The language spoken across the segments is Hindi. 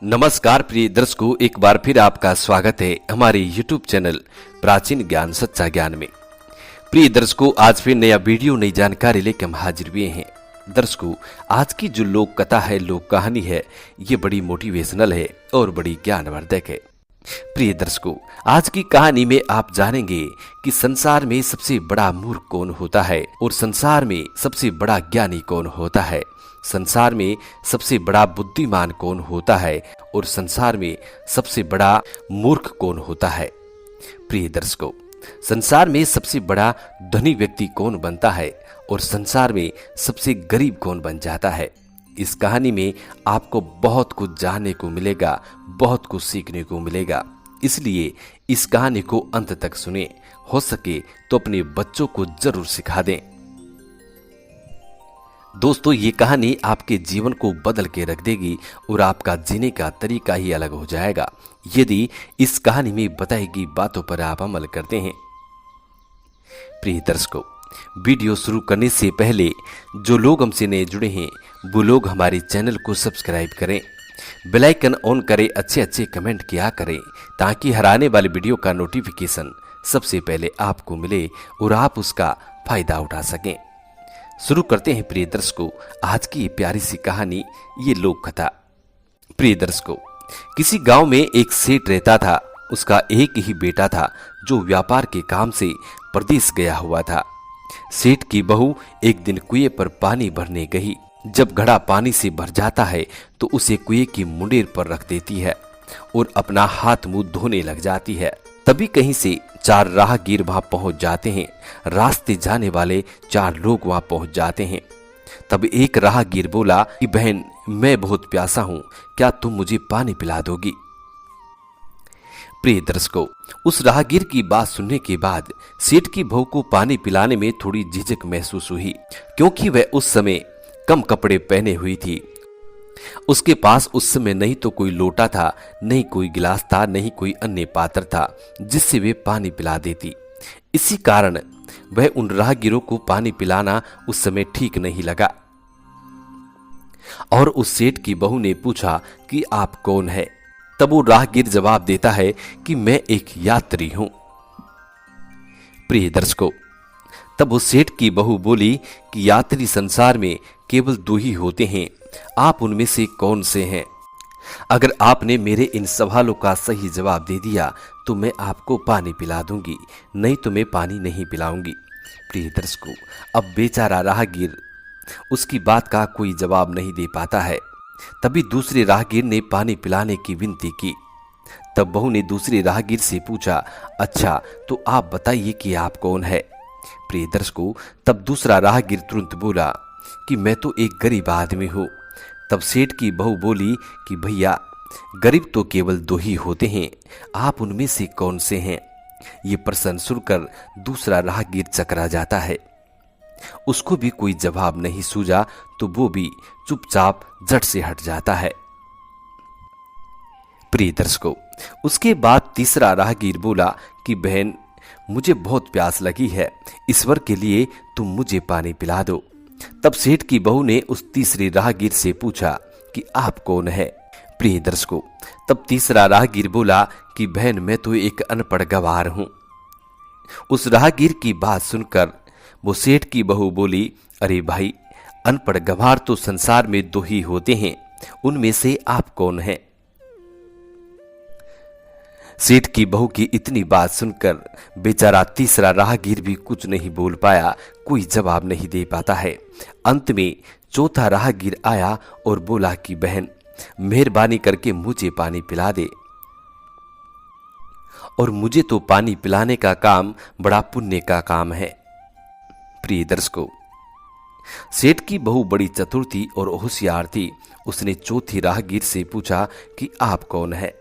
नमस्कार प्रिय दर्शकों, एक बार फिर आपका स्वागत है हमारे YouTube चैनल प्राचीन ज्ञान सच्चा ज्ञान में। प्रिय दर्शकों, आज फिर नया वीडियो नई जानकारी लेकर हम हाजिर हुए हैं। दर्शकों, आज की जो लोक कथा है, लोक कहानी है, ये बड़ी मोटिवेशनल है और बड़ी ज्ञानवर्धक है। प्रिय दर्शकों, आज की कहानी में आप जानेंगे कि संसार में सबसे बड़ा मूर्ख कौन होता है और संसार में सबसे बड़ा ज्ञानी कौन होता है। संसार में सबसे बड़ा बुद्धिमान कौन होता है और संसार में सबसे बड़ा मूर्ख कौन होता है। प्रिय दर्शकों, संसार में सबसे बड़ा धनी व्यक्ति कौन बनता है और संसार में सबसे गरीब कौन बन जाता है। इस कहानी में आपको बहुत कुछ जानने को मिलेगा, बहुत कुछ सीखने को मिलेगा। इसलिए इस कहानी को अंत तक सुने, हो सके तो अपने बच्चों को जरूर सिखा दें। दोस्तों, ये कहानी आपके जीवन को बदल के रख देगी और आपका जीने का तरीका ही अलग हो जाएगा यदि इस कहानी में बताई गई बातों पर आप अमल करते हैं। प्रिय दर्शकों, वीडियो शुरू करने से पहले जो लोग हमसे नए जुड़े हैं वो लोग हमारे चैनल को सब्सक्राइब करें, बेल आइकन ऑन करें, अच्छे कमेंट किया करें ताकि हर आने वाले वीडियो का नोटिफिकेशन सबसे पहले आपको मिले और आप उसका फायदा उठा सकें। शुरू करते हैं प्रिय दर्शकों आज की प्यारी सी कहानी, ये लोक कथा। प्रिय दर्शकों, किसी गांव में एक सेठ रहता था। उसका एक ही बेटा था जो व्यापार के काम से प्रदेश गया हुआ था। सेठ की बहू एक दिन कुएं पर पानी भरने गई। जब घड़ा पानी से भर जाता है तो उसे कुएं की मुंडेर पर रख देती है और अपना हाथ मुंह धोने लग जाती है। तभी कहीं से 4 राहगीर वहां पहुंच जाते हैं। रास्ते जाने वाले 4 लोग वहां पहुंच जाते हैं। तब एक राहगीर बोला कि बहन, मैं बहुत प्यासा हूं, क्या तुम मुझे पानी पिला दोगी। प्रिय दर्शकों, उस राहगीर की बात सुनने के बाद सेठ की बहू को पानी पिलाने में थोड़ी झिझक महसूस हुई, क्योंकि वह उस समय कम कपड़े पहने हुई थी। उसके पास उस समय नहीं तो कोई लोटा था, नहीं कोई गिलास था, नहीं कोई अन्य पात्र था जिससे वे पानी पिला देती। इसी कारण वह उन राहगीरों को पानी पिलाना उस समय ठीक नहीं लगा। और उस सेठ की बहू ने पूछा कि आप कौन है। तब वो राहगीर जवाब देता है कि मैं एक यात्री हूं। प्रिय दर्शकों, तब उस सेठ की बहू बोली कि यात्री संसार में केवल 2 ही होते हैं, आप उनमें से कौन से हैं। अगर आपने मेरे इन सवालों का सही जवाब दे दिया तो मैं आपको पानी पिला दूंगी, नहीं तो मैं पानी नहीं पिलाऊंगी। प्रिय दर्शकों, अब बेचारा राहगीर उसकी बात का कोई जवाब नहीं दे पाता है। तभी दूसरे राहगीर ने पानी पिलाने की विनती की। तब बहू ने दूसरे राहगीर से पूछा, अच्छा तो आप बताइए कि आप कौन है। प्रिय दर्शकों, तब दूसरा राहगीर तुरंत बोला कि मैं तो एक गरीब आदमी हूं। तब सेठ की बहू बोली कि भैया, गरीब तो केवल 2 ही होते हैं, आप उनमें से कौन से हैं। ये प्रश्न सुनकर दूसरा राहगीर चकरा जाता है। उसको भी कोई जवाब नहीं सूझा तो वो भी चुपचाप झट से हट जाता है। प्रिय दर्शकों, उसके बाद तीसरा राहगीर बोला कि बहन, मुझे बहुत प्यास लगी है, ईश्वर के लिए तुम मुझे पानी पिला दो। तब सेठ की बहू ने उस तीसरे राहगीर से पूछा कि आप कौन है। प्रिय दर्शकों, तब तीसरा राहगीर बोला कि बहन, मैं तो एक अनपढ़ गवार हूं। उस राहगीर की बात सुनकर वो सेठ की बहू बोली, अरे भाई, अनपढ़ गवार तो संसार में 2 ही होते हैं, उनमें से आप कौन हैं। सेठ की बहू की इतनी बात सुनकर बेचारा तीसरा राहगीर भी कुछ नहीं बोल पाया, कोई जवाब नहीं दे पाता है। अंत में चौथा राहगीर आया और बोला कि बहन, मेहरबानी करके मुझे पानी पिला दे। और मुझे तो पानी पिलाने का काम बड़ा पुण्य का काम है। प्रिय दर्शकों, सेठ की बहू बड़ी चतुर थी और होशियार थी। उसने चौथी राहगीर से पूछा कि आप कौन है।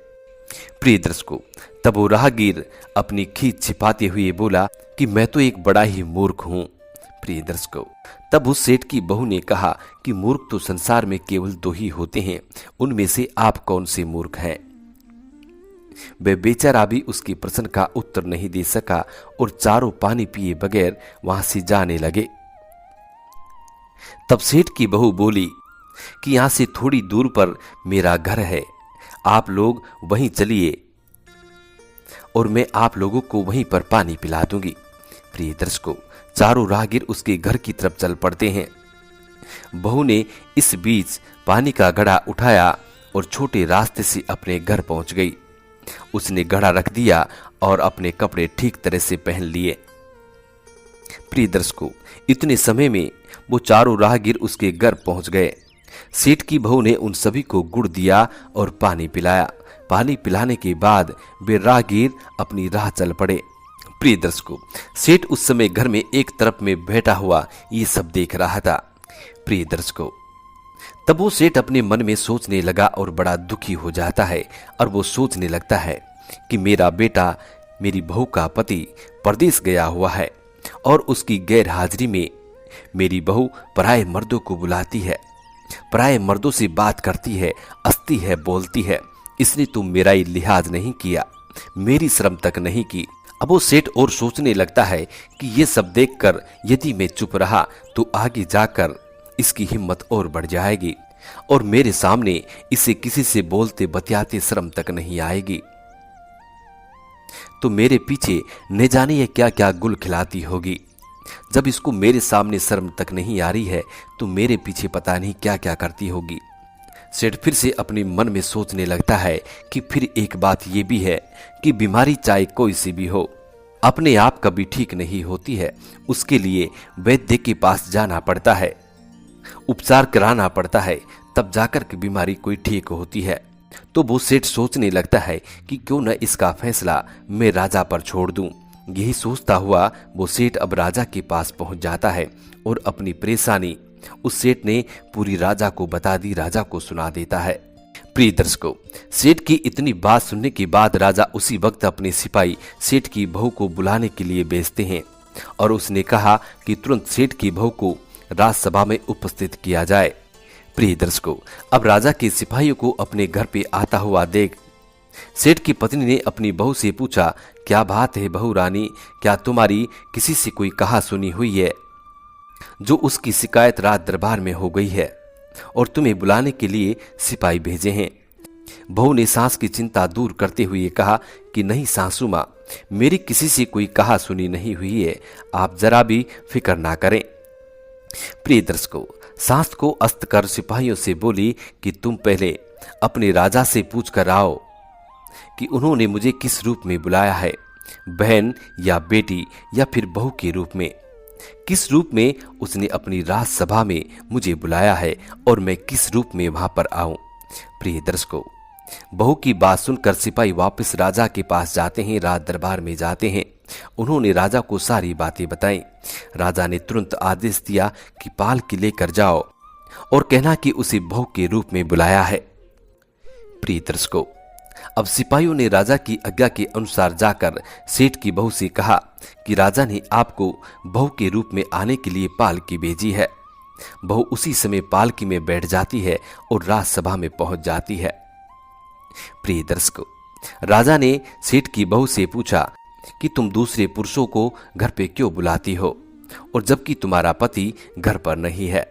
प्रिय दर्शकों, तब वो राहगीर अपनी खींच छिपाते हुए बोला कि मैं तो एक बड़ा ही मूर्ख हूं। प्रिय दर्शकों, तब उस सेठ की बहू ने कहा कि मूर्ख तो संसार में केवल 2 ही होते हैं, उनमें से आप कौन से मूर्ख हैं। वह बेचारा भी उसके प्रश्न का उत्तर नहीं दे सका और चारों पानी पिए बगैर वहां से जाने लगे। तब सेठ की बहू बोली कि यहां से थोड़ी दूर पर मेरा घर है, आप लोग वहीं चलिए और मैं आप लोगों को वहीं पर पानी पिला दूंगी। प्रिय दर्शकों, चारों राहगीर उसके घर की तरफ चल पड़ते हैं। बहू ने इस बीच पानी का घड़ा उठाया और छोटे रास्ते से अपने घर पहुंच गई। उसने घड़ा रख दिया और अपने कपड़े ठीक तरह से पहन लिए। प्रिय दर्शकों, इतने समय में वो चारों राहगीर उसके घर पहुंच गए। सेठ की बहू ने उन सभी को गुड़ दिया और पानी पिलाया। पानी पिलाने के बाद वे राहगीर अपनी राह चल पड़े। प्रिय दर्शकों, सेठ उस समय घर में एक तरफ में बैठा हुआ ये सब देख रहा था। प्रिय दर्शकों, तब वो सेठ अपने मन में सोचने लगा और बड़ा दुखी हो जाता है और वो सोचने लगता है कि मेरा बेटा, मेरी बहू का पति परदेश गया हुआ है और उसकी गैर हाजिरी में मेरी बहू पराये मर्दों को बुलाती है, पराये मर्दों से बात करती है, हंसती है, बोलती है। इसने तो मेरा ही लिहाज नहीं किया, मेरी शर्म तक नहीं की। अब वो सेठ और सोचने लगता है कि ये सब देखकर यदि मैं चुप रहा तो आगे जाकर इसकी हिम्मत और बढ़ जाएगी और मेरे सामने इसे किसी से बोलते बतियाते शर्म तक नहीं आएगी, तो मेरे पीछे न जाने ये क्या क्या गुल खिलाती होगी। जब इसको मेरे सामने शर्म तक नहीं आ रही है तो मेरे पीछे पता नहीं क्या क्या करती होगी। सेठ फिर से अपने मन में सोचने लगता है कि फिर एक बात ये भी है कि बीमारी चाहे कोई सी भी हो, अपने आप कभी ठीक नहीं होती है। उसके लिए वैद्य के पास जाना पड़ता है, उपचार कराना पड़ता है, तब जाकर के बीमारी कोई ठीक होती है। तो वो सेठ सोचने लगता है कि क्यों न इसका फैसला मैं राजा पर छोड़ दूं। यही सोचता हुआ वो सेठ अब राजा के पास पहुंच जाता है और अपनी परेशानी उस सेठ ने पूरी राजा को बता दी, राजा को सुना देता है। प्रिय दर्शकों, सेठ की इतनी बात सुनने के बाद राजा उसी वक्त अपने सिपाही सेठ की बहू को बुलाने के लिए भेजते हैं और उसने कहा कि तुरंत सेठ की बहू को राजसभा में उपस्थित किया जाए। प्रिय दर्शकों, अब राजा के सिपाहियों को अपने घर पे आता हुआ देख सेठ की पत्नी ने अपनी बहू से पूछा, क्या बात है बहू रानी, क्या तुम्हारी किसी से कोई कहा सुनी हुई है जो उसकी शिकायत राज दरबार में हो गई है और तुम्हें बुलाने के लिए सिपाही भेजे हैं? बहू ने सास की चिंता दूर करते हुए कहा कि नहीं सासू माँ, मेरी किसी से कोई कहा सुनी नहीं हुई है, आप जरा भी फिक्र ना करें। प्रिय दर्शकों, सास को अस्त कर सिपाहियों से बोली कि तुम पहले अपने राजा से पूछ कर आओ कि उन्होंने मुझे किस रूप में बुलाया है, बहन या बेटी या फिर बहू के रूप में, किस रूप में उसने अपनी राजसभा में मुझे बुलाया है और मैं किस रूप में वहां पर आऊं। प्रिय दर्शकों, बहू की बात सुनकर सिपाही वापस राजा के पास जाते हैं, राज दरबार में जाते हैं। उन्होंने राजा को सारी बातें बताई। राजा ने तुरंत आदेश दिया कि पालकी लेकर जाओ और कहना कि उसे बहू के रूप में बुलाया है। प्रिय दर्शकों, अब सिपाहियों ने राजा की आज्ञा के अनुसार जाकर सेठ की बहू से कहा कि राजा ने आपको बहू के रूप में आने के लिए पालकी भेजी है। बहू उसी समय पालकी में बैठ जाती है और राजसभा में पहुंच जाती है। प्रिय दर्शकों, राजा ने सेठ की बहू से पूछा कि तुम दूसरे पुरुषों को घर पे क्यों बुलाती हो और जबकि तुम्हारा पति घर पर नहीं है?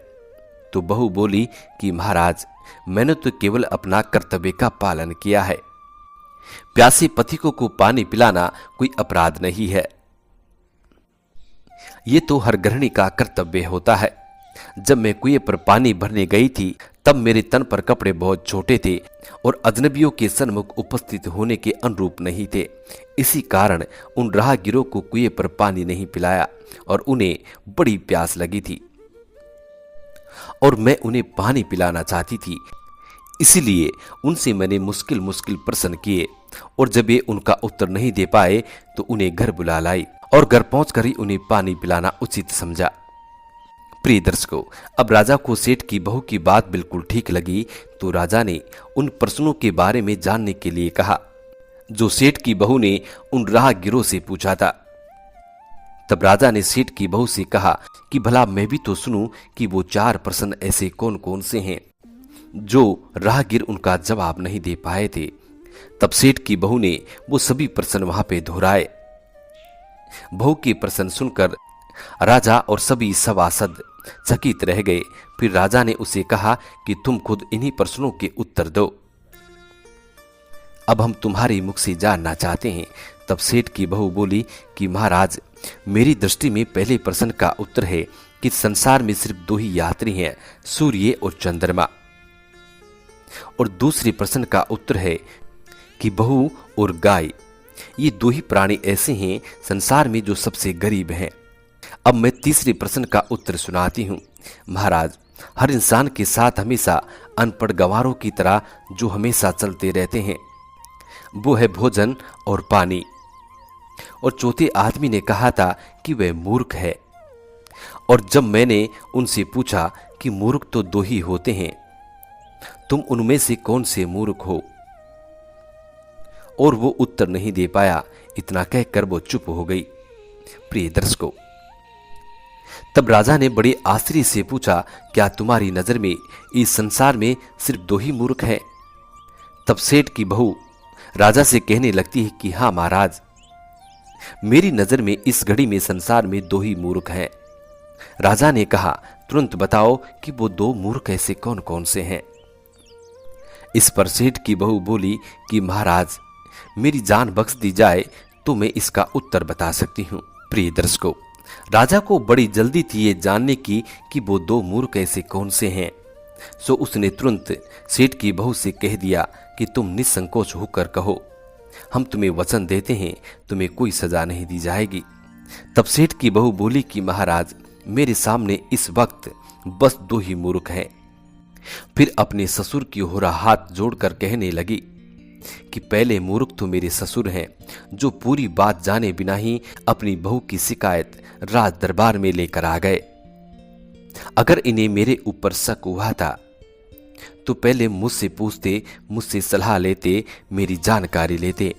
तो बहू बोली कि महाराज, मैंने तो केवल अपना कर्तव्य का पालन किया है। प्यासे पति को पानी पिलाना कोई अपराध नहीं है, ये तो हर गृहिणी का कर्तव्य होता है। जब मैं कुएं पर पानी भरने गई थी तब मेरे तन पर कपड़े बहुत छोटे थे और अजनबियों के सन्मुख उपस्थित होने के अनुरूप नहीं थे। इसी कारण उन राहगीरों को कुएं पर पानी नहीं पिलाया और उन्हें बड़ी प्यास लगी थी और मैं उन्हें पानी पिलाना चाहती थी। इसलिए उनसे मैंने मुश्किल प्रश्न किए और जब ये उनका उत्तर नहीं दे पाए तो उन्हें घर बुला लाई और घर पहुंचकर ही उन्हें पानी पिलाना उचित समझा। प्रिय दर्शकों, अब राजा को सेठ की बहू की बात बिल्कुल ठीक लगी तो राजा ने उन प्रश्नों के बारे में जानने के लिए कहा जो सेठ की बहू ने उन राहगीरों से पूछा था। तब राजा ने सेठ की बहू से कहा कि भला मैं भी तो सुनूं कि वो 4 प्रश्न ऐसे कौन कौन से हैं जो राहगीर उनका जवाब नहीं दे पाए थे। तब सेठ की बहू ने वो सभी प्रश्न वहां पे दोहराए। बहू के प्रश्न सुनकर राजा और सभी सभासद चकित रह गए। फिर राजा ने उसे कहा कि तुम खुद इन्हीं प्रश्नों के उत्तर दो। अब हम तुम्हारे मुख से जानना चाहते हैं। तब सेठ की बहू बोली कि महाराज, मेरी दृष्टि में पहले प्रश्न का उत्तर है कि संसार में सिर्फ दो ही यात्री हैं, सूर्य और चंद्रमा। और दूसरे प्रश्न का उत्तर है कि बहू और गाय, ये दो ही प्राणी ऐसे हैं संसार में जो सबसे गरीब हैं। अब मैं तीसरे प्रश्न का उत्तर सुनाती हूँ। महाराज, हर इंसान के साथ हमेशा अनपढ़ गंवारों की तरह जो हमेशा चलते रहते हैं, वो है भोजन और पानी। और चौथे आदमी ने कहा था कि वह मूर्ख है। और जब मैंने उनसे पूछा कि मूर्ख तो दो ही होते हैं, तुम उनमें से कौन से मूर्ख हो, और वो उत्तर नहीं दे पाया। इतना कहकर वो चुप हो गई। प्रिय दर्शकों, तब राजा ने बड़े आश्चर्य से पूछा, क्या तुम्हारी नजर में इस संसार में सिर्फ दो ही मूर्ख हैं? तब सेठ की बहू राजा से कहने लगती है कि हाँ महाराज, मेरी नजर में इस घड़ी में संसार में दो ही मूर्ख हैं। राजा ने कहा, तुरंत बताओ कि वो दो मूर्ख ऐसे कौन कौन से हैं। इस पर सेठ की बहू बोली कि महाराज, मेरी जान बख्श दी जाए तो मैं इसका उत्तर बता सकती हूँ। प्रिय दर्शकों, राजा को बड़ी जल्दी थी ये जानने की कि वो दो मूर्ख ऐसे कौन से हैं। सो उसने तुरंत सेठ की बहू से कह दिया कि तुम निसंकोच होकर कहो, हम तुम्हें वचन देते हैं, तुम्हें कोई सजा नहीं दी जाएगी। तब सेठ की बहू बोली कि महाराज, मेरे सामने इस वक्त बस दो ही मूर्ख हैं। फिर अपने ससुर की ओर हाथ जोड़कर कहने लगी कि पहले मूर्ख तो मेरे ससुर हैं, जो पूरी बात जाने बिना ही अपनी बहू की शिकायत राज दरबार में लेकर आ गए। अगर इन्हें मेरे ऊपर शक हुआ था तो पहले मुझसे पूछते, मुझसे सलाह लेते, मेरी जानकारी लेते,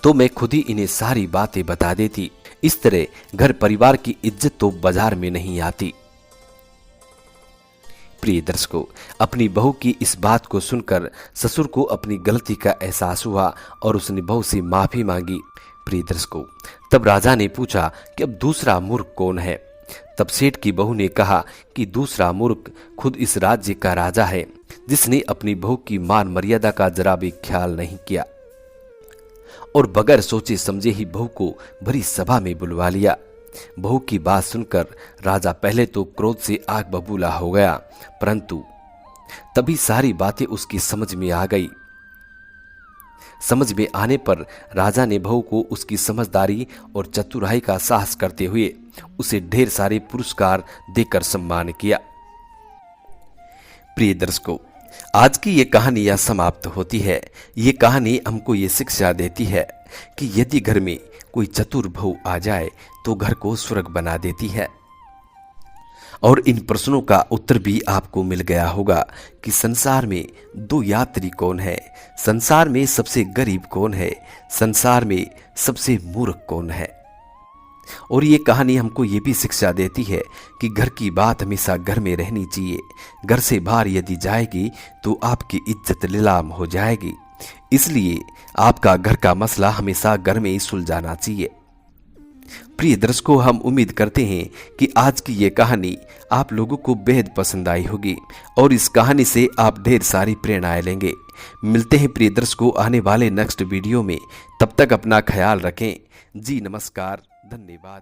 तो मैं खुद ही इन्हें सारी बातें बता देती। इस तरह घर परिवार की इज्जत तो बाजार में नहीं आती। प्रिय दर्शकों, अपनी बहू की इस बात को सुनकर ससुर को अपनी गलती का एहसास हुआ और उसने बहू से माफी मांगी। प्रिय दर्शकों, तब राजा ने पूछा कि अब दूसरा मूर्ख कौन है। तब सेठ की बहू ने कहा कि दूसरा मूर्ख खुद इस राज्य का राजा है, जिसने अपनी बहू की मान मर्यादा का जरा भी ख्याल नहीं किया और बगैर सोचे समझे ही बहू को भरी सभा में बुलवा लिया। बहू की बात सुनकर राजा पहले तो क्रोध से आग बबूला हो गया, परंतु तभी सारी बातें उसकी समझ में आ गई। समझ में आने पर राजा ने बहू को उसकी समझदारी और चतुराई का साहस करते हुए उसे ढेर सारे पुरस्कार देकर सम्मान किया। प्रिय दर्शकों, आज की ये कहानी यहाँ समाप्त होती है। ये कहानी हमको ये शिक्षा देती है कि यदि घर में कोई चतुर बहू आ जाए तो घर को स्वर्ग बना देती है। और इन प्रश्नों का उत्तर भी आपको मिल गया होगा कि संसार में दो यात्री कौन है, संसार में सबसे गरीब कौन है, संसार में सबसे मूर्ख कौन है। और ये कहानी हमको ये भी शिक्षा देती है कि घर की बात हमेशा घर में रहनी चाहिए। घर से बाहर यदि जाएगी तो आपकी इज्जत नीलाम हो जाएगी। इसलिए आपका घर का मसला हमेशा घर में ही सुलझाना चाहिए। प्रिय दर्शकों, हम उम्मीद करते हैं कि आज की ये कहानी आप लोगों को बेहद पसंद आई होगी और इस कहानी से आप ढेर सारी प्रेरणाएं लेंगे। मिलते हैं प्रिय दर्शकों आने वाले नेक्स्ट वीडियो में। तब तक अपना ख्याल रखें। जी नमस्कार, धन्यवाद।